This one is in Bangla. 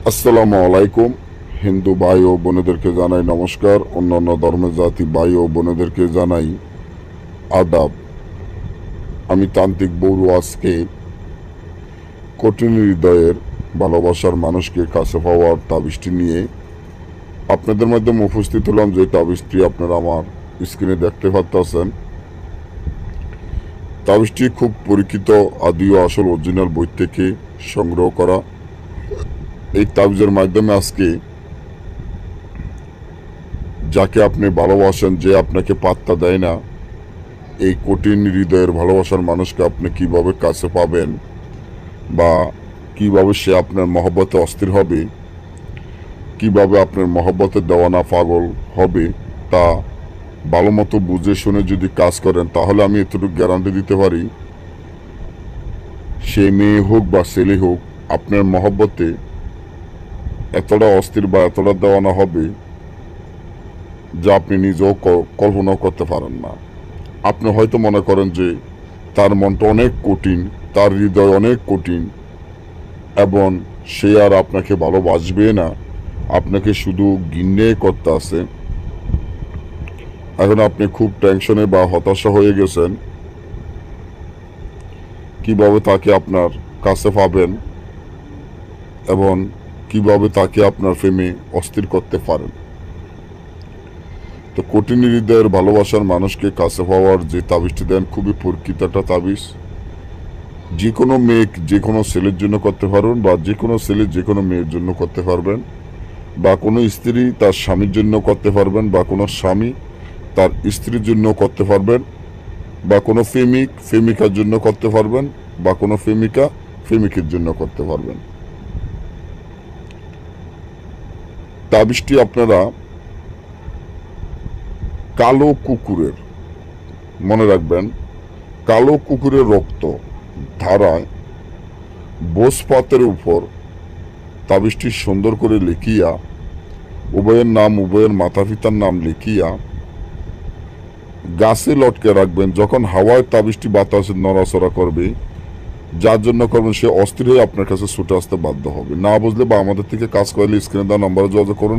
আসসালামু আলাইকুম। হিন্দু ভাই ও বোনেদেরকে জানাই নমস্কার, অন্যান্য ধর্মের জাতি ভাই ও বোনেদেরকে জানাই আদাব। আমি তান্ত্রিক বৌরু আজকে কঠিন হৃদয়ের ভালোবাসার মানুষকে কাছে পাওয়ার তাবিজটি নিয়ে আপনাদের মাধ্যমে উপস্থিত হলাম। যে তাবিজটি আপনারা আমার স্ক্রিনে দেখতে পাচ্ছেন, তাবিজটি খুব পরীক্ষিত আদি ও আসল অরিজিনাল বই থেকে সংগ্রহ করা। এই তাবিজের মাধ্যমে আজকে যাকে আপনি ভালোবাসেন, যে আপনাকে পাত্তা দেয় না, এই কঠিন হৃদয়ের ভালোবাসার মানুষকে আপনি কিভাবে কাছে পাবেন বা কিভাবে সে আপনার মহব্বতে অস্থির হবে, কিভাবে আপনার মহব্বতে দেওয়ানা পাগল হবে, তা ভালো মতো বুঝে শুনে যদি কাজ করেন, তাহলে আমি এতটুকু গ্যারান্টি দিতে পারি, সে মেয়ে হোক বা ছেলে হোক, আপনার মহব্বতে এতটা অস্থির বা এতটা দেওয়ানা হবে যা আপনি নিজেও কল্পনাও করতে পারেন না। আপনি হয়তো মনে করেন যে তার মনটা অনেক কঠিন, তার হৃদয় অনেক কঠিন এবং সে আর আপনাকে ভালোবাসবে না, আপনাকে শুধু ঘৃণে করতে আছে। এখন আপনি খুব টেনশনে বা হতাশা হয়ে গেছেন কিভাবে তাকে আপনার কাছে পাবেন এবং কিভাবে তাকে আপনার প্রেমে অস্থির করতে পারেন। তো কঠিন হৃদয়ের ভালোবাসার মানুষকে কাছে পাওয়ার যে তাবিজটি দেন, খুবই পরীক্ষিত একটা তাবিজ। যে কোনো মেয়ে যে কোনো ছেলের জন্য করতে পারবেন, বা যে কোনো ছেলে যে কোনো মেয়ের জন্য করতে পারবেন, বা কোনো স্ত্রী তার স্বামীর জন্য করতে পারবেন, বা কোনো স্বামী তার স্ত্রীর জন্য করতে পারবেন, বা কোনো প্রেমিকার জন্য করতে পারবেন, বা কোনো প্রেমিকের জন্য করতে পারবেন। তাবিজটি আপনারা কালো কুকুরের, মনে রাখবেন, কালো কুকুরের রক্ত ধারায় ভোজপাতের উপর তাবিজটি সুন্দর করে লিখিয়া, উভয়ের নাম উভয়ের মাতা পিতার নাম লিখিয়া গাছে লটকে রাখবেন। যখন হাওয়ায় তাবিজটি বাতাসে নড়াচড়া করবে, যার জন্য করবেন সে অস্থির হয়ে আপনার কাছে ছুটে আসতে বাধ্য হবে। না বুঝলে বা আমাদের থেকে কাজ করলে স্ক্রিনে দেওয়া নম্বরে যোগাযোগ করুন।